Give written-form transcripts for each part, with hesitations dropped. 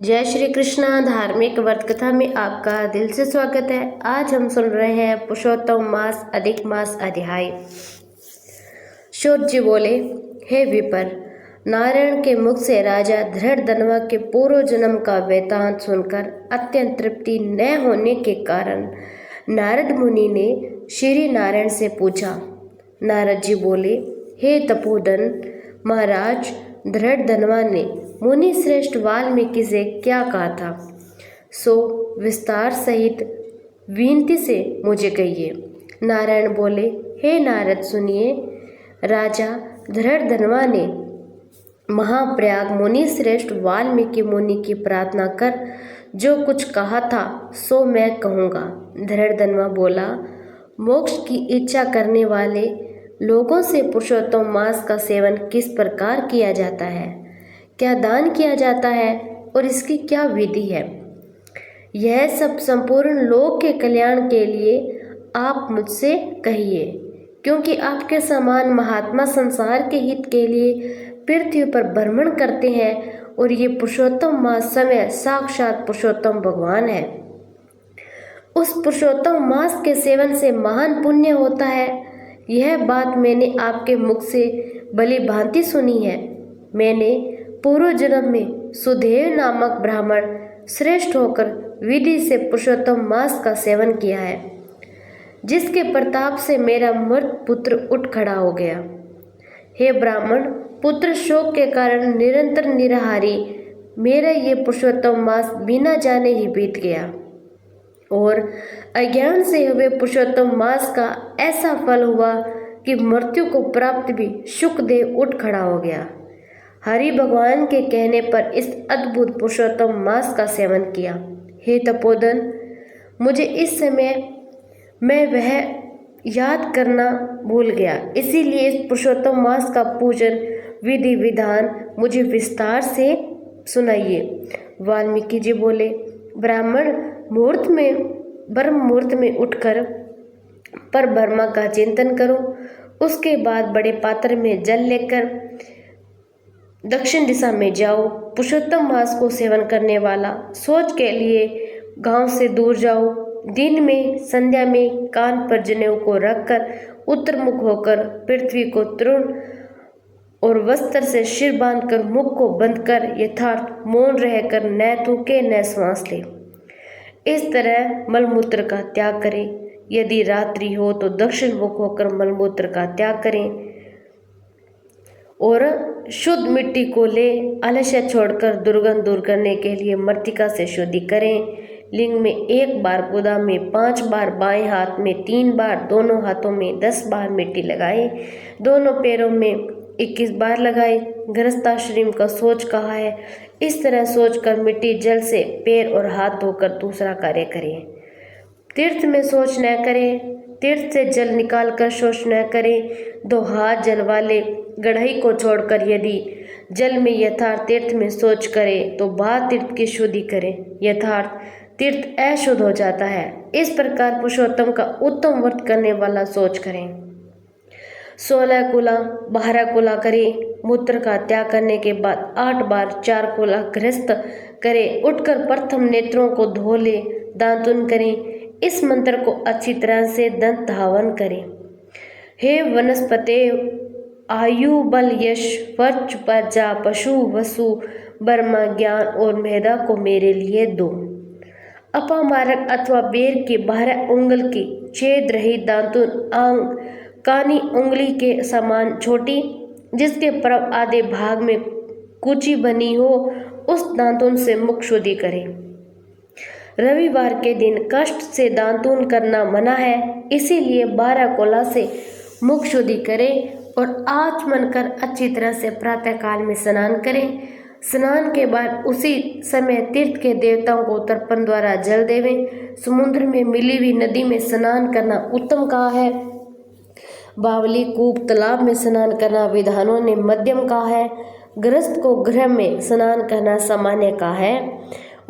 जय श्री कृष्णा। धार्मिक व्रत कथा में आपका दिल से स्वागत है। आज हम सुन रहे हैं पुरुषोत्तम मास अधिक मास अध्याय। शोध जी बोले, हे विपर, नारायण के मुख से राजा धृढ़धनवा के पूर्व जन्म का वृतांत सुनकर अत्यंत तृप्ति न होने के कारण नारद मुनि ने श्री नारायण से पूछा। नारद जी बोले, हे तपोधन महाराज, धृढ़धनवा ने मुनि श्रेष्ठ वाल्मीकि से क्या कहा था, सो विस्तार सहित विनती से मुझे कहिए। नारायण बोले, हे नारद सुनिए। राजा धृढ़धनवा ने महाप्रयाग मुनि श्रेष्ठ वाल्मीकि मुनि की प्रार्थना कर जो कुछ कहा था सो मैं कहूँगा। धृढ़धनवा बोला, मोक्ष की इच्छा करने वाले लोगों से पुरुषोत्तम मास का सेवन किस प्रकार किया जाता है, क्या दान किया जाता है और इसकी क्या विधि है, यह सब संपूर्ण लोक के कल्याण के लिए आप मुझसे कहिए, क्योंकि आपके समान महात्मा संसार के हित के लिए पृथ्वी पर भ्रमण करते हैं और ये पुरुषोत्तम मास समय साक्षात पुरुषोत्तम भगवान है। उस पुरुषोत्तम मास के सेवन से महान पुण्य होता है। यह बात मैंने आपके मुख से भली भांति सुनी है। मैंने पूर्व जन्म में सुदेव नामक ब्राह्मण श्रेष्ठ होकर विधि से पुरुषोत्तम मास का सेवन किया है, जिसके प्रताप से मेरा मृत पुत्र उठ खड़ा हो गया। हे ब्राह्मण, पुत्र शोक के कारण निरंतर निराहारी मेरा ये पुरुषोत्तम मास बिना जाने ही बीत गया और अज्ञान से हुए पुरुषोत्तम मास का ऐसा फल हुआ कि मृत्यु को प्राप्त भी शुकदेव उठ खड़ा हो गया। हरि भगवान के कहने पर इस अद्भुत पुरुषोत्तम मास का सेवन किया। हे तपोधन, मुझे इस समय मैं वह याद करना भूल गया, इसीलिए इस पुरुषोत्तम मास का पूजन विधि विधान मुझे विस्तार से सुनाइए। वाल्मीकि जी बोले, ब्राह्मण ब्रह्म मुहूर्त में उठकर पर ब्रह्मा का चिंतन करो। उसके बाद बड़े पात्र में जल लेकर दक्षिण दिशा में जाओ। पुरुषोत्तम मास को सेवन करने वाला सोच के लिए गांव से दूर जाओ। दिन में संध्या में कान पर जनेऊ को रखकर उत्तरमुख होकर पृथ्वी को तृण और वस्त्र से सिर बांधकर मुख को बंद कर यथार्थ मौन रहकर न थूके न श्वास ले। इस तरह मलमूत्र का त्याग करें। यदि रात्रि हो तो दक्षिण मुख होकर मलमूत्र का त्याग करें और शुद्ध मिट्टी को ले आलस्य छोड़कर दुर्गंध दूर करने के लिए मृत्तिका से शुद्धि करें। लिंग में 1 बार, गोदा में 5 बार, बाएं हाथ में 3 बार, दोनों हाथों में 10 बार मिट्टी लगाएं, दोनों पैरों में 21 बार लगाएं। गृहस्थाश्रम का शौच कहा है। इस तरह सोच कर मिट्टी जल से पैर और हाथ धोकर दूसरा कार्य करें। तीर्थ में शौच न करें, तीर्थ से जल निकाल कर शौच न करें। 2 हाथ जल वाले गढ़ई को छोड़कर यदि जल में यथार्थ तीर्थ में शौच करें तो बाद तीर्थ की शुद्धि करें। यथार्थ तीर्थ अशुद्ध हो जाता है। इस प्रकार पुरुषोत्तम का उत्तम व्रत करने वाला शौच करें। 16 कुला 12 कुला करें। मूत्र का त्याग करने के बाद 8 बार 4 कुला गृहस्थ करें। उठकर प्रथम नेत्रों को धो ले, दांतुन करें। इस मंत्र को अच्छी तरह से दंत धावन करें। हे वनस्पते, आयु बल यश वर्च प्रजा पशु वसु ब्रह्मा ज्ञान और मेधा को मेरे लिए दो। अपामारक अथवा बेर के 12 उंगल की छेद रही दांतुन आंग कानी उंगली के समान छोटी, जिसके परम आधे भाग में कुची बनी हो, उस दांतुन से मुख शुद्धि करें। रविवार के दिन कष्ट से दांतुन करना मना है, इसीलिए 12 कोला से मुख शुद्धि करें और आचमन कर अच्छी तरह से प्रातःकाल में स्नान करें। स्नान के बाद उसी समय तीर्थ के देवताओं को तर्पण द्वारा जल देवें। समुद्र में मिली हुई नदी में स्नान करना उत्तम कहा है। बावली कूप तालाब में स्नान करना विद्वानों ने मध्यम कहा है। गृहस्थ को गृह में स्नान करना सामान्य कहा है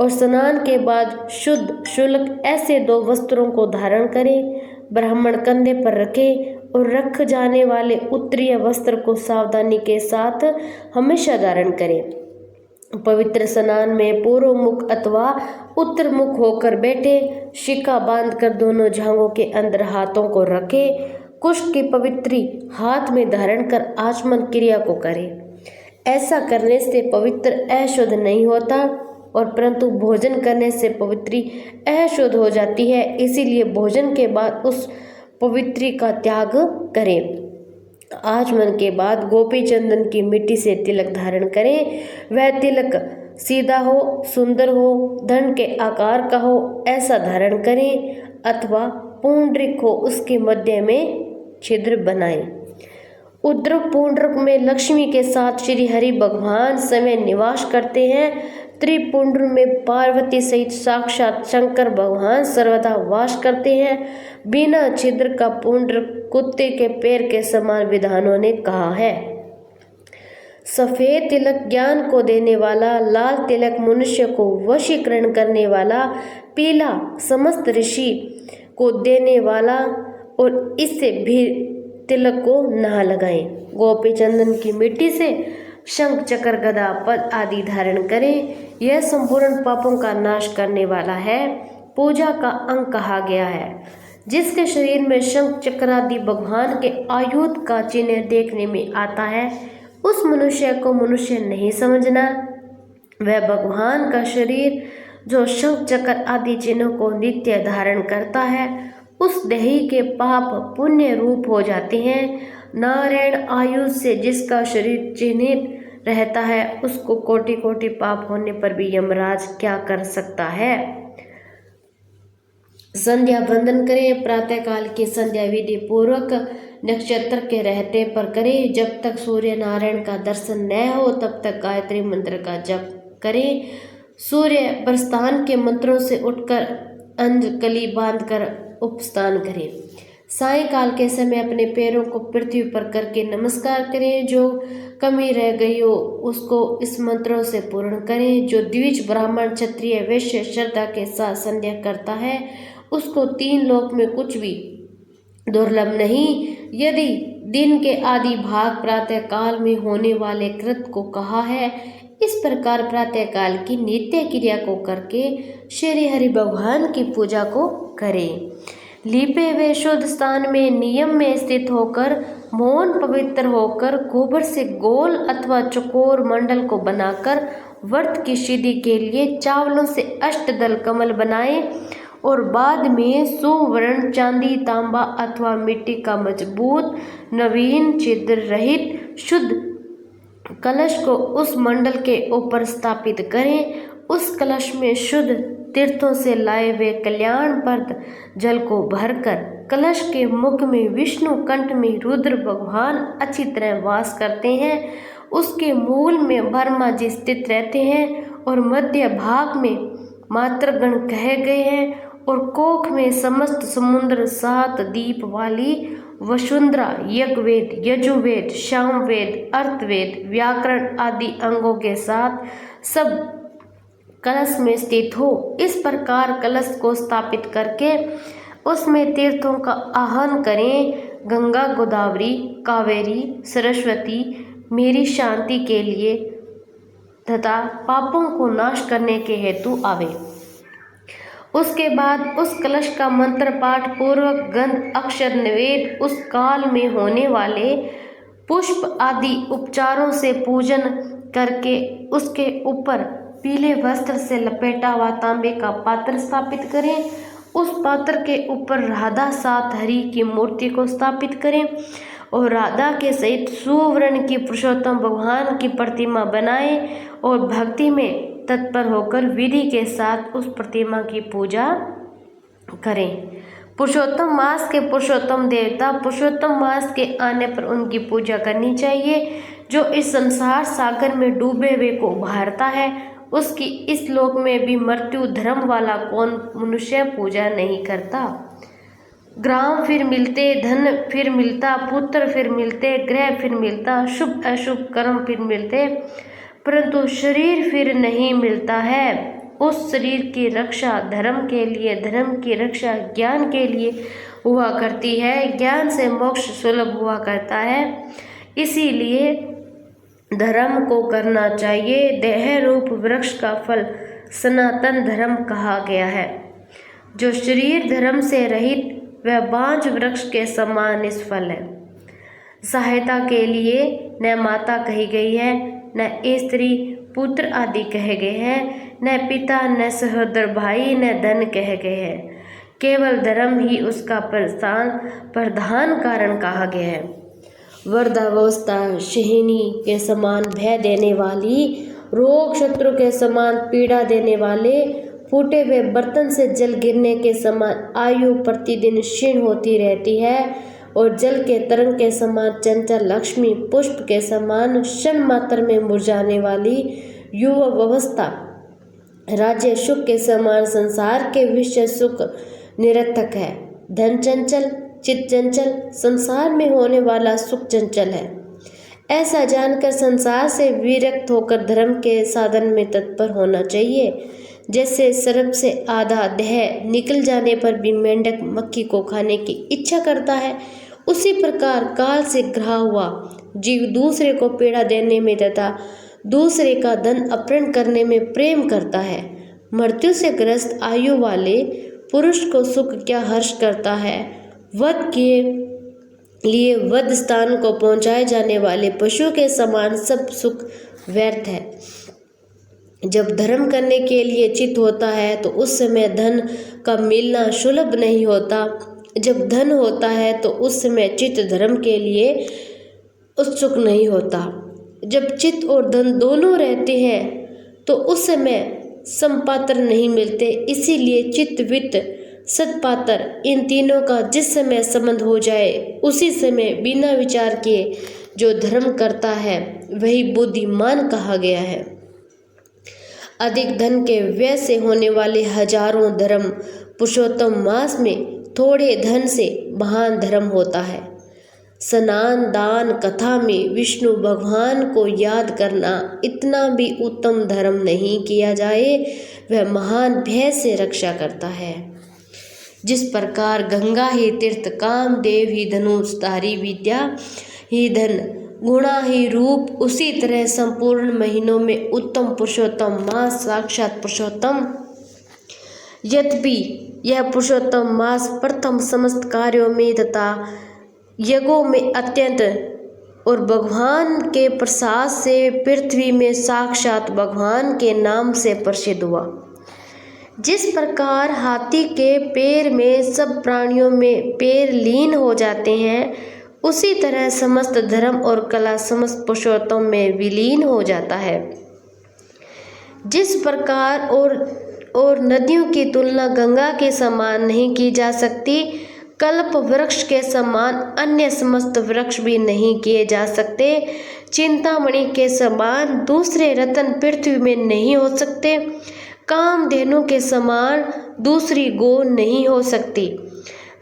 और स्नान के बाद शुद्ध शुल्क ऐसे 2 वस्त्रों को धारण करें। ब्राह्मण कंधे पर रखे और रख जाने वाले उत्तरीय वस्त्र को सावधानी के साथ हमेशा धारण करें। पवित्र स्नान में पूर्व मुख अथवा उत्तर मुख होकर बैठे, शिखा बांधकर दोनों जांघों के अंदर हाथों को रखे, कुश की पवित्री हाथ में धारण कर आचमन क्रिया को करे। ऐसा करने से पवित्र अशुद्ध नहीं होता और परंतु भोजन करने से पवित्री अशुद्ध हो जाती है। इसीलिए भोजन के बाद उस पवित्री का त्याग करें। आचमन के बाद गोपी चंदन की मिट्टी से तिलक धारण करें। वह तिलक सीधा हो, सुंदर हो, धन के आकार का हो, ऐसा धारण करें अथवा पुंडरीक हो, उसके मध्य में छिद्र बनाएं। उद्रक पुंडरक में लक्ष्मी के साथ श्री हरि भगवान समय निवास करते हैं। त्रिपुंड्र में पार्वती सहित साक्षात शंकर भगवान सर्वदा वास करते हैं। बिना छिद्र का पुंड्र कुत्ते के पैर के समान विद्वानों ने कहा है। सफेद तिलक ज्ञान को देने वाला, लाल तिलक मनुष्य को वशीकरण करने वाला, पीला समस्त ऋषि को देने वाला और इससे भी तिलक को ना लगाएं। गोपी चंदन की मिट्टी से शंख चक्र गदा पद आदि धारण करें। यह संपूर्ण पापों का नाश करने वाला है, पूजा का अंग कहा गया है। जिसके शरीर में शंख चक्र आदि भगवान के आयुध का चिन्ह देखने में आता है, उस मनुष्य को मनुष्य नहीं समझना। वह भगवान का शरीर जो शंख चक्र आदि चिन्हों को नित्य धारण करता है, उस देही के पाप पुण्य रूप हो जाते हैं। नारायण आयुध से जिसका शरीर चिन्हित रहता है, उसको कोटि कोटि पाप होने पर भी यमराज क्या कर सकता है। संध्या वंदन करें। प्रातःकाल की संध्या विधि पूर्वक नक्षत्र के रहते पर करें। जब तक सूर्य नारायण का दर्शन न हो तब तक गायत्री मंत्र का जप करें। सूर्य प्रस्थान के मंत्रों से उठकर अंजकली बांधकर उपस्थान करें। सायंकाल के समय अपने पैरों को पृथ्वी पर करके नमस्कार करें। जो कमी रह गई हो उसको इस मंत्रों से पूर्ण करें। जो द्विज ब्राह्मण क्षत्रिय वैश्य श्रद्धा के साथ संध्या करता है, उसको 3 लोक में कुछ भी दुर्लभ नहीं। यदि दिन के आदि भाग प्रातः काल में होने वाले कृत को कहा है, इस प्रकार प्रातः काल की नित्य क्रिया को करके श्री हरि भगवान की पूजा को करें। लीपे हुए शुद्ध स्थान में नियम में स्थित होकर मौन पवित्र होकर गोबर से गोल अथवा चकोर मंडल को बनाकर व्रत की सिद्धि के लिए चावलों से अष्टदल कमल बनाएं और बाद में सुवर्ण चांदी तांबा अथवा मिट्टी का मजबूत नवीन छिद्र रहित शुद्ध कलश को उस मंडल के ऊपर स्थापित करें। उस कलश में शुद्ध तीर्थों से लाए हुए कल्याणप्रद जल को भरकर कलश के मुख में विष्णु, कंठ में रुद्र भगवान अच्छी तरह वास करते हैं। उसके मूल में ब्रह्मा जी स्थित रहते हैं और मध्य भाग में मातृगण कहे गए हैं और कोख में समस्त समुद्र 7 दीप वाली वसुंधरा यज्ञवेद, यजुर्वेद, सामवेद, अर्थवेद, व्याकरण आदि अंगों के साथ सब कलश में स्थित हो। इस प्रकार कलश को स्थापित करके उसमें तीर्थों का आह्वान करें। गंगा, गोदावरी, कावेरी, सरस्वती मेरी शांति के लिए तथा पापों को नाश करने के हेतु आवे। उसके बाद उस कलश का मंत्र पाठ पूर्वक गंध अक्षर निवेद उस काल में होने वाले पुष्प आदि उपचारों से पूजन करके उसके ऊपर पीले वस्त्र से लपेटा हुआ तांबे का पात्र स्थापित करें। उस पात्र के ऊपर राधा साथ हरि की मूर्ति को स्थापित करें और राधा के सहित सुवर्ण की पुरुषोत्तम भगवान की प्रतिमा बनाएं और भक्ति में तत्पर होकर विधि के साथ उस प्रतिमा की पूजा करें। पुरुषोत्तम मास के पुरुषोत्तम देवता पुरुषोत्तम मास के आने पर उनकी पूजा करनी चाहिए। जो इस संसार सागर में डूबे हुए को उभारता है, उसकी इस लोक में भी मृत्यु धर्म वाला कौन मनुष्य पूजा नहीं करता। ग्राम फिर मिलते, धन फिर मिलता, पुत्र फिर मिलते, ग्रह फिर मिलता, शुभ अशुभ कर्म फिर मिलते, परंतु शरीर फिर नहीं मिलता है। उस शरीर की रक्षा धर्म के लिए, धर्म की रक्षा ज्ञान के लिए हुआ करती है। ज्ञान से मोक्ष सुलभ हुआ करता है। इसीलिए धर्म को करना चाहिए। देह रूप वृक्ष का फल सनातन धर्म कहा गया है। जो शरीर धर्म से रहित वह बांझ वृक्ष के समान निष्फल है। सहायता के लिए न माता कही गई है, न स्त्री पुत्र आदि कहे गए हैं, न पिता, न सहोदर भाई, न धन कहे गए हैं। केवल धर्म ही उसका प्रधान कारण कहा गया है। वृद्धावस्था शहीनी के समान भय देने वाली, रोग शत्रु के समान पीड़ा देने वाले, फूटे हुए बर्तन से जल गिरने के समान आयु प्रतिदिन क्षीण होती रहती है, और जल के तरंग के समान चंचल लक्ष्मी, पुष्प के समान क्षण मात्र में मुरझाने वाली युवावस्था, राज्य सुख के समान संसार के विषय सुख निरर्थक है। धन चंचल, चित्त चंचल, संसार में होने वाला सुख चंचल है। ऐसा जानकर संसार से विरक्त होकर धर्म के साधन में तत्पर होना चाहिए। जैसे सर्प से आधा देह निकल जाने पर भी मेंढक मक्खी को खाने की इच्छा करता है, उसी प्रकार काल से घिरा हुआ जीव दूसरे को पीड़ा देने में तथा दूसरे का धन अपहरण करने में प्रेम करता है। मृत्यु से ग्रस्त आयु वाले पुरुष को सुख क्या हर्ष करता है। वध के लिए वध स्थान को पहुंचाए जाने वाले पशु के समान सब सुख व्यर्थ है। जब धर्म करने के लिए चित्त होता है तो उस समय धन का मिलना सुलभ नहीं होता। जब धन होता है तो उस समय चित्त धर्म के लिए उत्सुक नहीं होता। जब चित्त और धन दोनों रहते हैं तो उस समय संपात्र नहीं मिलते। इसीलिए चित्त, वित्त, सत्पात्र इन तीनों का जिस समय संबंध हो जाए उसी समय बिना विचार किए जो धर्म करता है वही बुद्धिमान कहा गया है। अधिक धन के व्यय से होने वाले हजारों धर्म पुरुषोत्तम मास में थोड़े धन से महान धर्म होता है। स्नान दान कथा में विष्णु भगवान को याद करना इतना भी उत्तम धर्म नहीं किया जाए वह महान भय से रक्षा करता है। जिस प्रकार गंगा ही तीर्थ, कामदेव ही धनुषधारी, विद्या ही धन, गुणा ही रूप, उसी तरह संपूर्ण महीनों में उत्तम पुरुषोत्तम मास साक्षात पुरुषोत्तम। यद्यपि यह पुरुषोत्तम मास प्रथम समस्त कार्यों में तथा यज्ञों में अत्यंत और भगवान के प्रसाद से पृथ्वी में साक्षात भगवान के नाम से प्रसिद्ध हुआ। जिस प्रकार हाथी के पैर में सब प्राणियों में पैर लीन हो जाते हैं, उसी तरह समस्त धर्म और कला समस्त पुरुषोत्तम में विलीन हो जाता है। जिस प्रकार और नदियों की तुलना गंगा के समान नहीं की जा सकती, कल्प वृक्ष के समान अन्य समस्त वृक्ष भी नहीं किए जा सकते, चिंतामणि के समान दूसरे रत्न पृथ्वी में नहीं हो सकते, कामधेनु के समान दूसरी गौ नहीं हो सकती,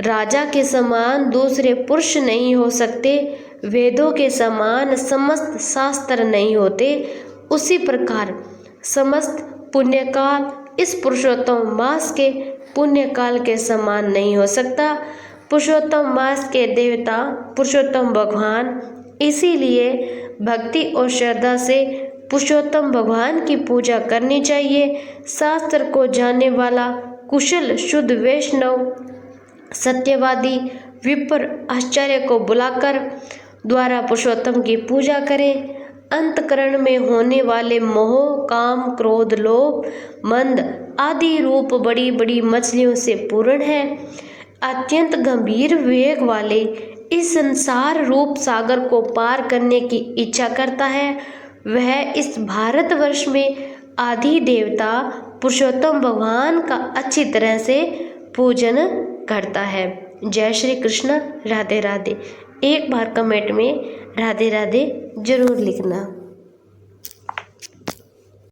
राजा के समान दूसरे पुरुष नहीं हो सकते, वेदों के समान समस्त शास्त्र नहीं होते, उसी प्रकार समस्त पुण्यकाल इस पुरुषोत्तम मास के पुण्यकाल के समान नहीं हो सकता। पुरुषोत्तम मास के देवता पुरुषोत्तम भगवान, इसीलिए भक्ति और श्रद्धा से पुरुषोत्तम भगवान की पूजा करनी चाहिए। शास्त्र को जानने वाला कुशल शुद्ध वैष्णव सत्यवादी विप्र आचार्य को बुलाकर द्वारा पुरुषोत्तम की पूजा करें। अंतकरण में होने वाले मोह, काम, क्रोध, लोभ, मंद आदि रूप बड़ी बड़ी मछलियों से पूर्ण है। अत्यंत गंभीर वेग वाले इस संसार रूप सागर को पार करने की इच्छा करता है, वह इस भारतवर्ष में आदि देवता पुरुषोत्तम भगवान का अच्छी तरह से पूजन करता है। जय श्री कृष्ण, राधे राधे। एक बार कमेंट में राधे राधे जरूर लिखना।